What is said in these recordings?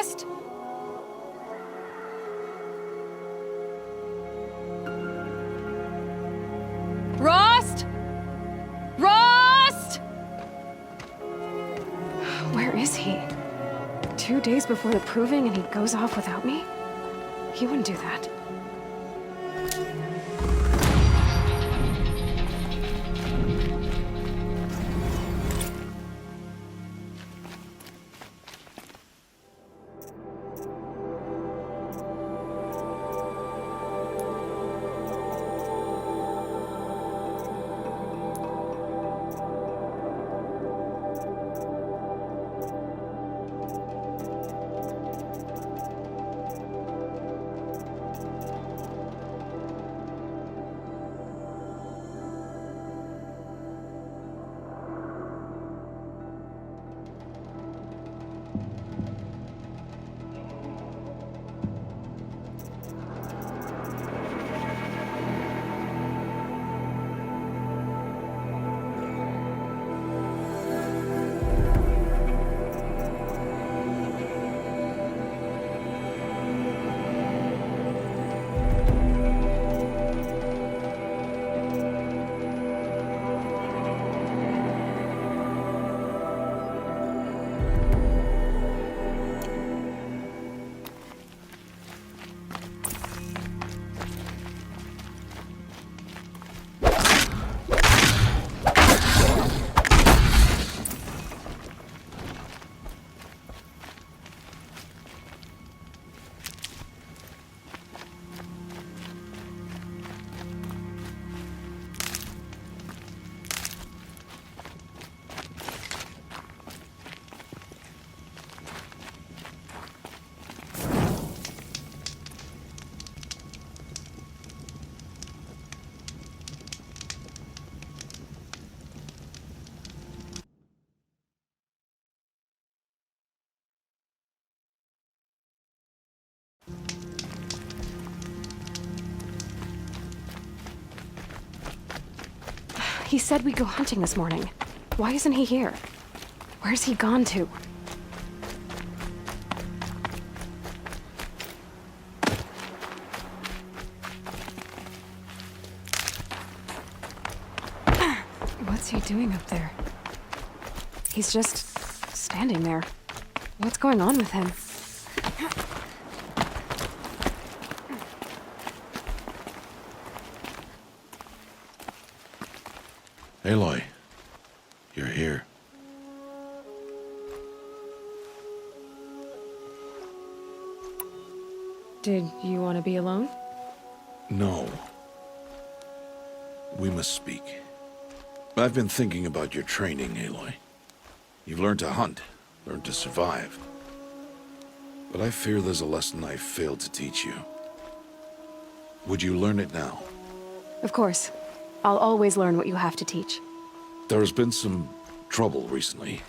Rost! Rost! Rost! Where is he? 2 days before the proving and he goes off without me? He wouldn't do that. He said we'd go hunting this morning. Why isn't he here? Where's he gone to? What's he doing up there? He's just standing there. What's going on with him? Aloy, you're here. Did you want to be alone? No. We must speak. I've been thinking about your training, Aloy. You've learned to hunt, learned to survive. But I fear there's a lesson I failed to teach you. Would you learn it now? Of course. I'll always learn what you have to teach. There has been some trouble recently.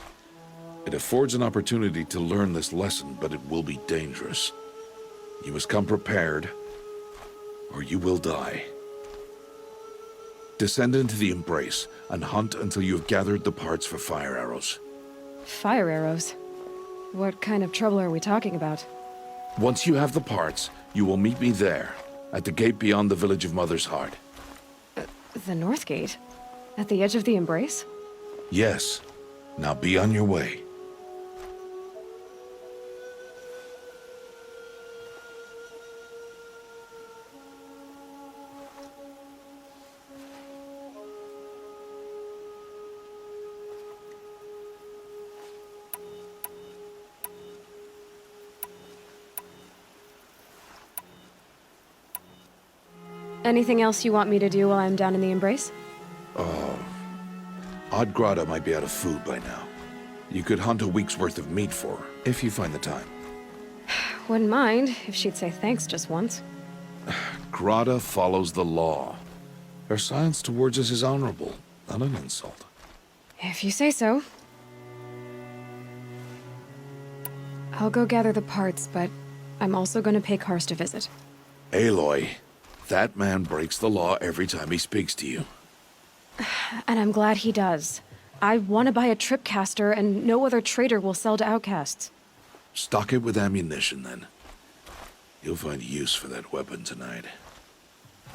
It affords an opportunity to learn this lesson, but it will be dangerous. You must come prepared, or you will die. Descend into the Embrace and hunt until you have gathered the parts for fire arrows. Fire arrows? What kind of trouble are we talking about? Once you have the parts, you will meet me there, at the gate beyond the village of Mother's Heart. The North Gate? At the edge of the Embrace? Yes. Now be on your way. Anything else you want me to do while I'm down in the Embrace? Odd Grata might be out of food by now. You could hunt a week's worth of meat for her, if you find the time. Wouldn't mind if she'd say thanks just once. Grata follows the law. Her silence towards us is honorable, not an insult. If you say so. I'll go gather the parts, but I'm also going to pay Karst a visit. Aloy, that man breaks the law every time he speaks to you. And I'm glad he does. I want to buy a tripcaster, and no other trader will sell to outcasts. Stock it with ammunition, then. You'll find use for that weapon tonight.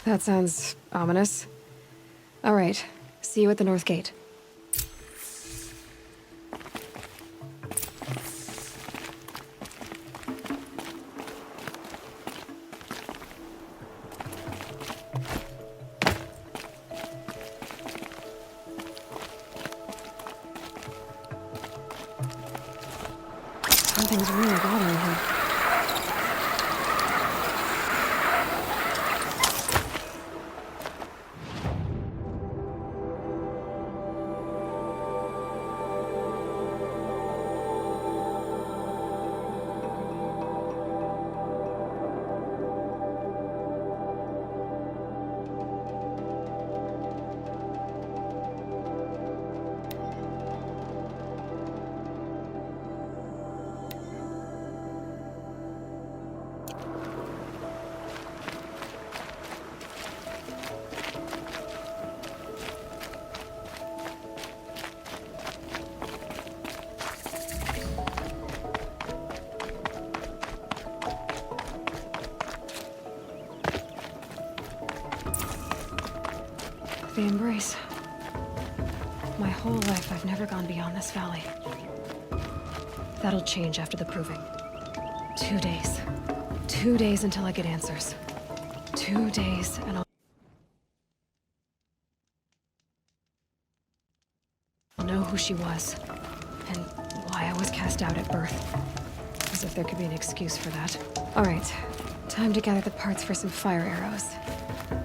That sounds ominous. All right. See you at the North Gate. Something's really bothering him. The embrace. My whole life, I've never gone beyond this valley. That'll change after the proving. 2 days. 2 days until I get answers. 2 days, and I'll know who she was, and why I was cast out at birth. As if there could be an excuse for that. All right, time to gather the parts for some fire arrows.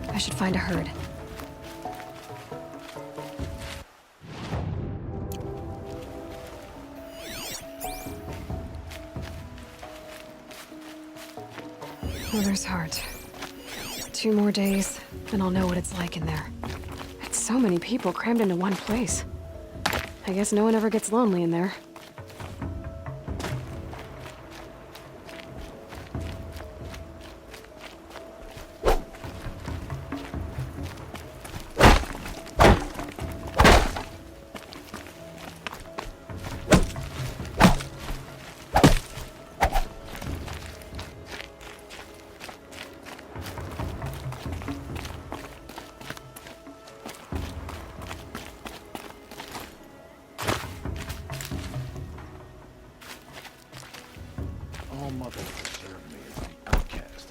I should find a herd. Mother's heart. 2 more days, and I'll know what it's like in there. It's so many people crammed into one place. I guess no one ever gets lonely in there. All mother deserved me as an outcast.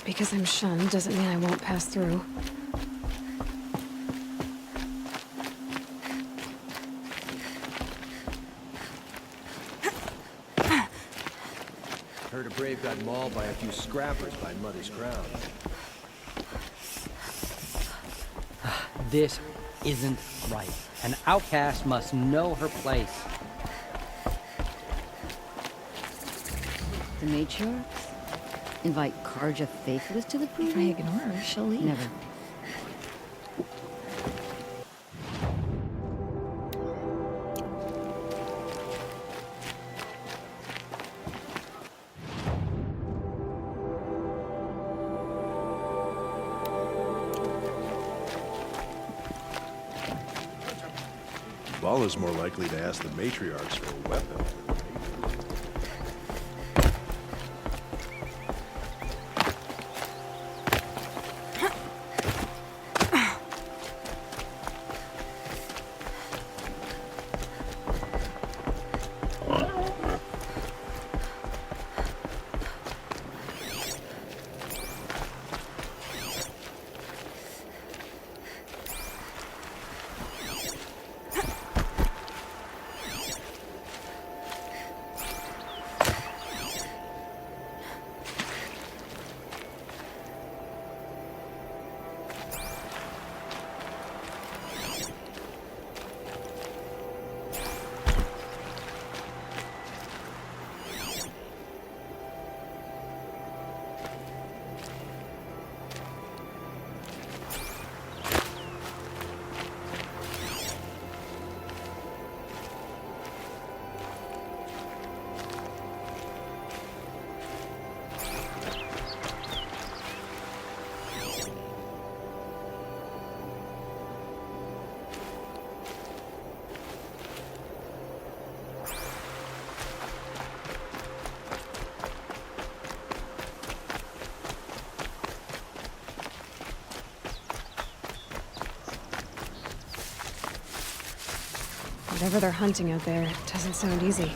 Just because I'm shunned doesn't mean I won't pass through. Heard a brave got mauled by a few scrappers by Mother's Crown. This isn't right. An outcast must know her place. The matriarchs invite Karja Faithless to the If I proving? ignore her, she'll leave. Never. Vala's more likely to ask the matriarchs for a weapon. Whatever they're hunting out there doesn't sound easy.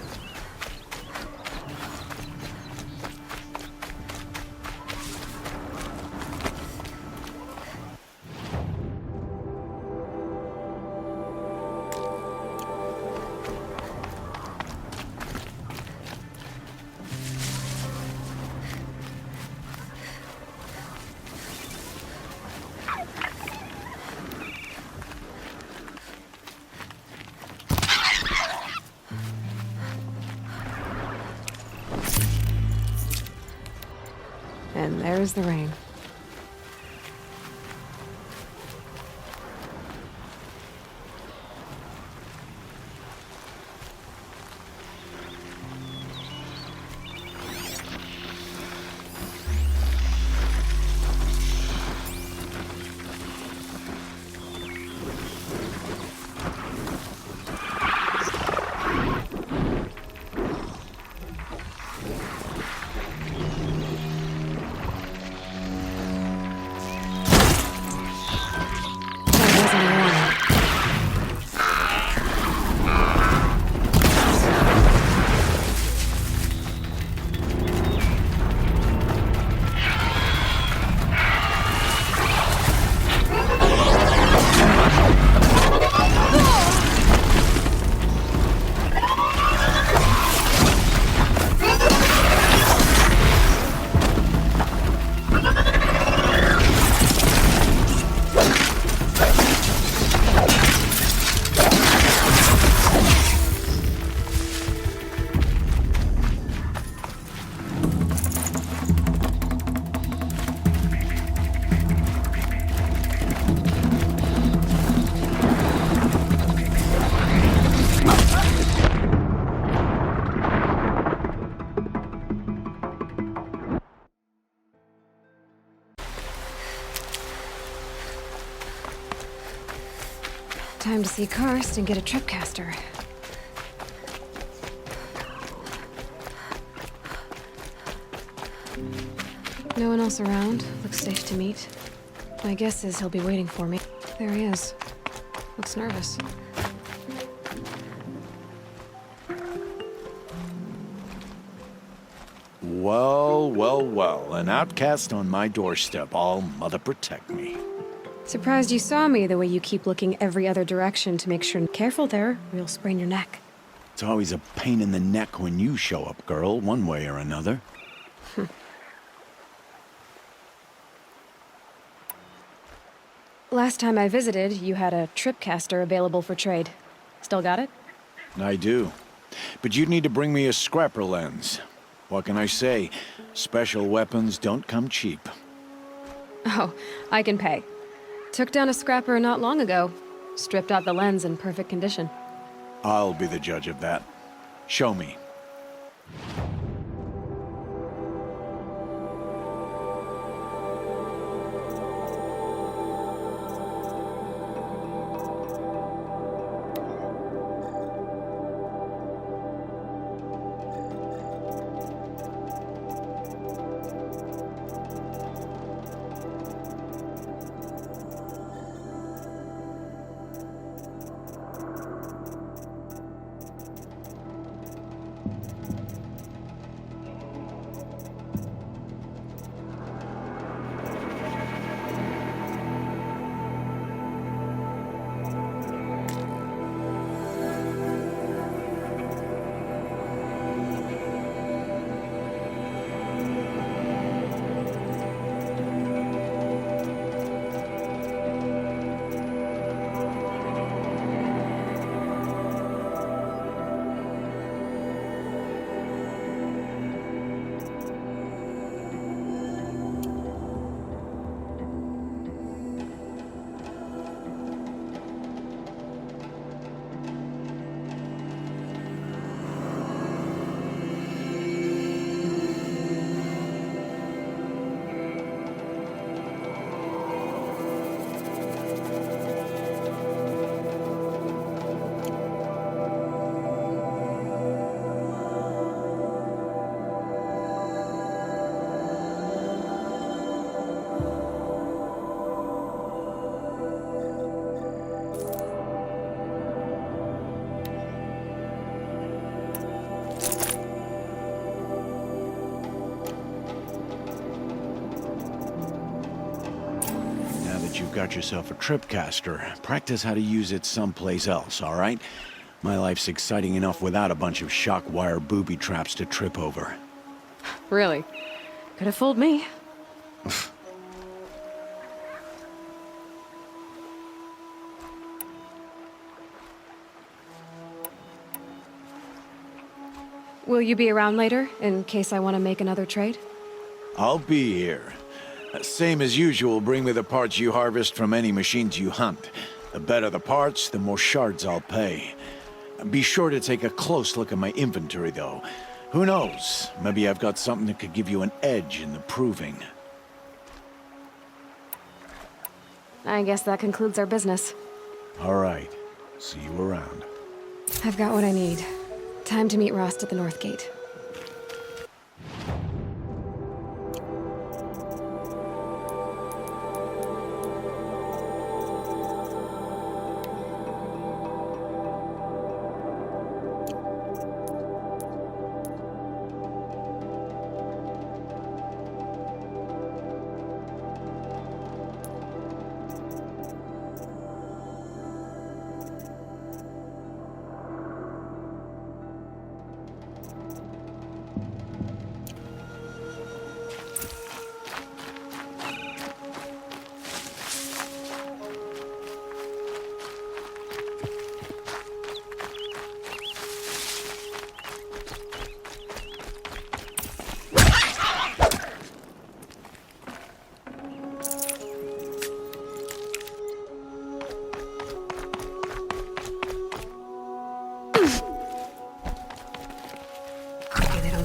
And there's the rain. Time to see Karst and get a tripcaster. No one else around. Looks safe to meet. My guess is he'll be waiting for me. There he is. Looks nervous. Well, well, well. An outcast on my doorstep. All mother protect me. Surprised you saw me the way you keep looking every other direction to make sure. Careful there, or you'll sprain your neck. It's always a pain in the neck when you show up, girl, one way or another. Last time I visited, you had a tripcaster available for trade. Still got it? I do. But you'd need to bring me a scrapper lens. What can I say? Special weapons don't come cheap. Oh, I can pay. Took down a scrapper not long ago. Stripped out the lens in perfect condition. I'll be the judge of that. Show me. You've got yourself a tripcaster. Practice how to use it someplace else, all right? My life's exciting enough without a bunch of shock wire booby traps to trip over. Really? Could have fooled me. Will you be around later, in case I want to make another trade? I'll be here. Same as usual, bring me the parts you harvest from any machines you hunt. The better the parts, the more shards I'll pay. Be sure to take a close look at my inventory, though. Who knows? Maybe I've got something that could give you an edge in the proving. I guess that concludes our business. All right. See you around. I've got what I need. Time to meet Rost at the North Gate.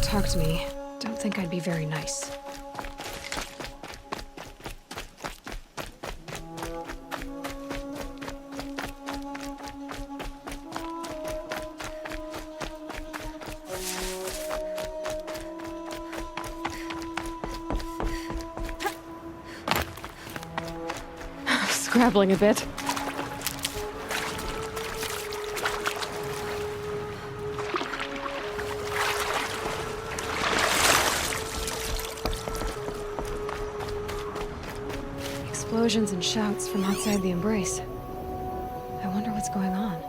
Talk to me. Don't think I'd be very nice. Scrabbling a bit. explosions and shouts from outside the embrace. I wonder what's going on.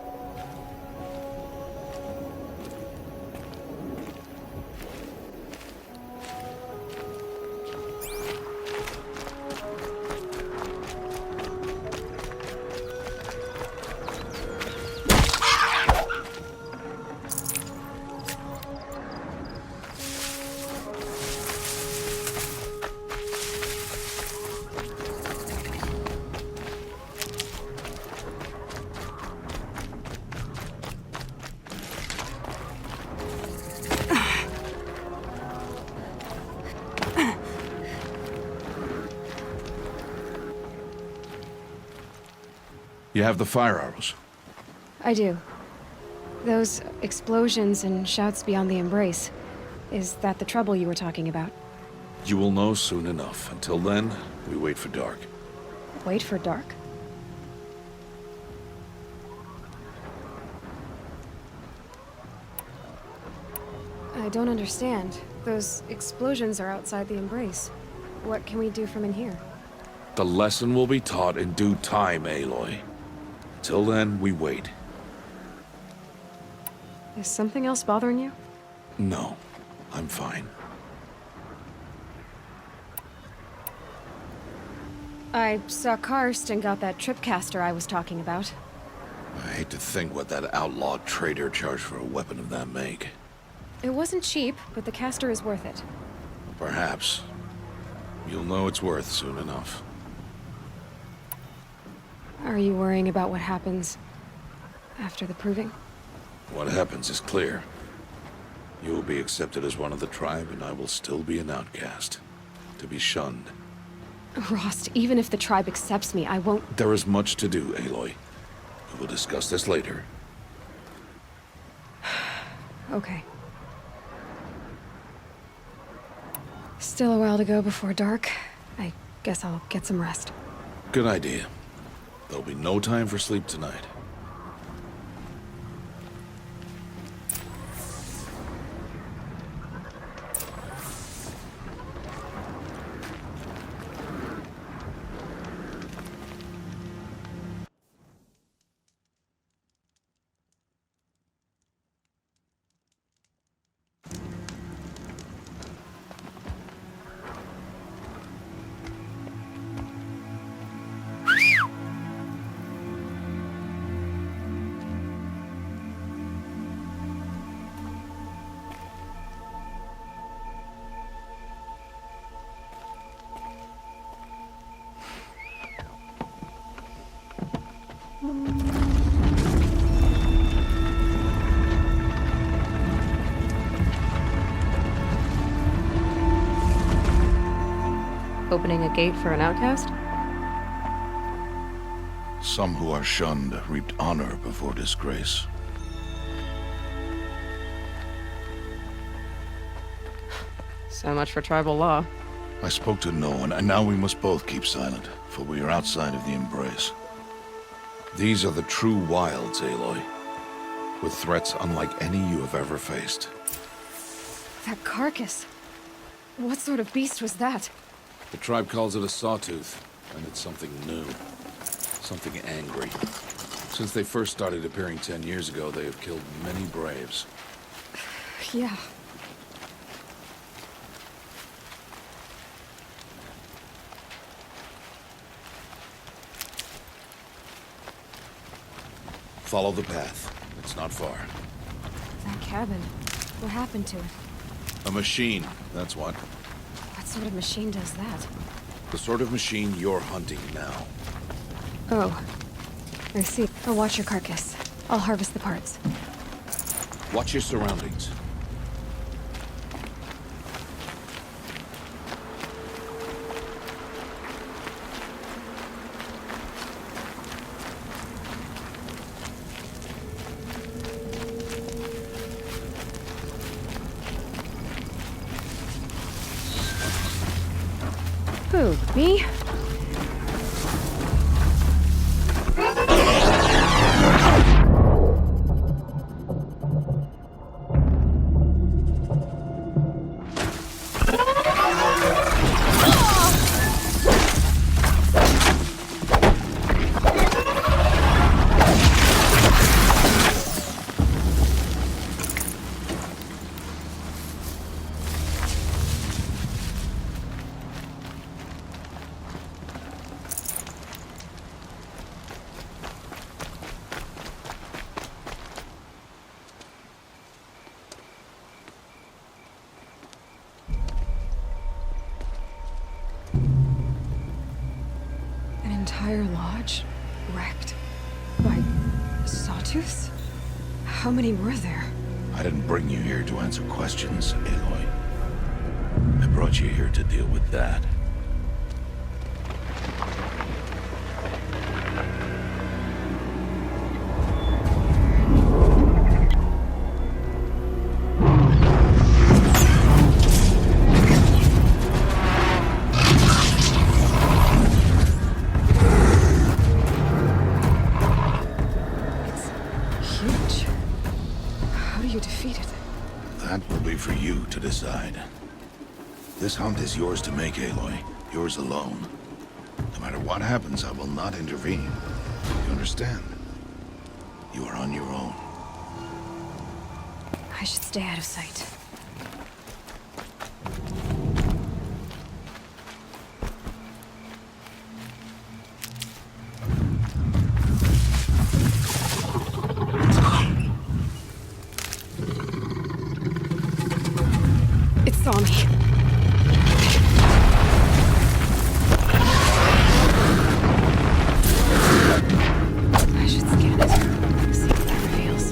You have the fire arrows. I do. Those explosions and shouts beyond the embrace. Is that the trouble you were talking about? You will know soon enough. Until then, we wait for dark. Wait for dark? I don't understand. Those explosions are outside the embrace. What can we do from in here? The lesson will be taught in due time, Aloy. Till then, we wait. Is something else bothering you? No, I'm fine. I saw Karst and got that tripcaster I was talking about. I hate to think what that outlaw trader charged for a weapon of that make. It wasn't cheap, but the caster is worth it. Perhaps. You'll know it's worth soon enough. Are you worrying about what happens after the proving? What happens is clear. You will be accepted as one of the tribe, and I will still be an outcast. To be shunned. Rost, even if the tribe accepts me, I won't... There is much to do, Aloy. We will discuss this later. Okay. Still a while to go before dark. I guess I'll get some rest. Good idea. There'll be no time for sleep tonight. Opening a gate for an outcast? Some who are shunned reaped honor before disgrace. So much for tribal law. I spoke to no one, and now we must both keep silent, for we are outside of the embrace. These are the true wilds, Aloy, with threats unlike any you have ever faced. That carcass. What sort of beast was that? The tribe calls it a sawtooth, and it's something new. Something angry. Since they first started appearing 10 years ago, they have killed many braves. Yeah. Follow the path. It's not far. That cabin. What happened to it? A machine, that's what. What sort of machine does that? The sort of machine you're hunting now. Oh. I see. I'll watch your carcass. I'll harvest the parts. Watch your surroundings. Who? Me? entire lodge wrecked by sawtooths? How many were there? I didn't bring you here to answer questions, Aloy. I brought you here to deal with that. Huge. How do you defeat it? That will be for you to decide. This hunt is yours to make, Aloy. Yours alone. No matter what happens, I will not intervene. You understand? You are on your own. I should stay out of sight. It saw me. I should scan it. See what that reveals.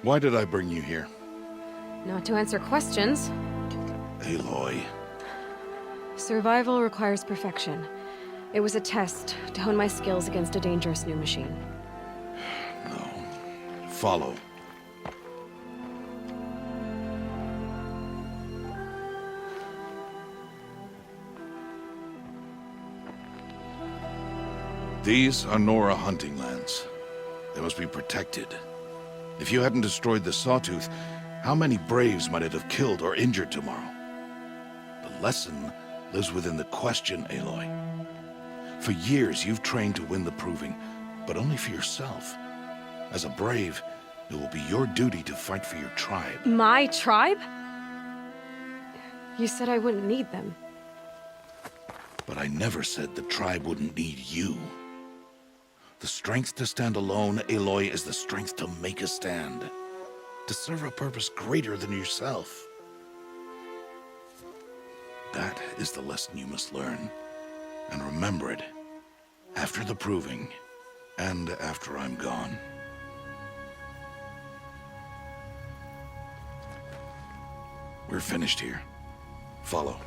Why did I bring you here? Not to answer questions. Aloy. Survival requires perfection. It was a test to hone my skills against a dangerous new machine. No. Follow. These are Nora hunting lands. They must be protected. If you hadn't destroyed the Sawtooth, how many Braves might it have killed or injured tomorrow? The lesson lives within the question, Aloy. For years, you've trained to win the Proving, but only for yourself. As a Brave, it will be your duty to fight for your tribe. My tribe? You said I wouldn't need them. But I never said the tribe wouldn't need you. The strength to stand alone, Aloy, is the strength to make a stand. To serve a purpose greater than yourself. That is the lesson you must learn. And remember it. After the proving. And after I'm gone. We're finished here. Follow.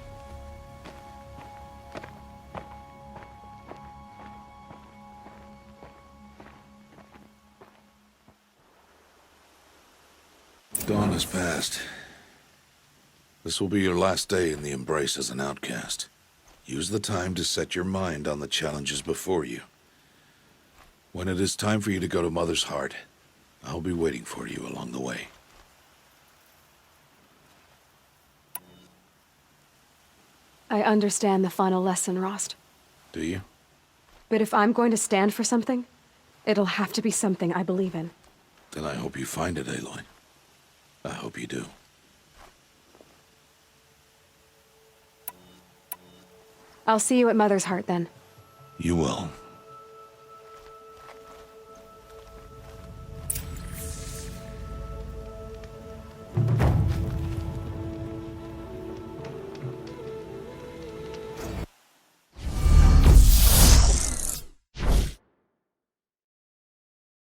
Dawn has passed. This will be your last day in the Embrace as an outcast. Use the time to set your mind on the challenges before you. When it is time for you to go to Mother's Heart, I'll be waiting for you along the way. I understand the final lesson, Rost. Do you? But if I'm going to stand for something, it'll have to be something I believe in. Then I hope you find it, Aloy. I hope you do. I'll see you at Mother's Heart then. You will.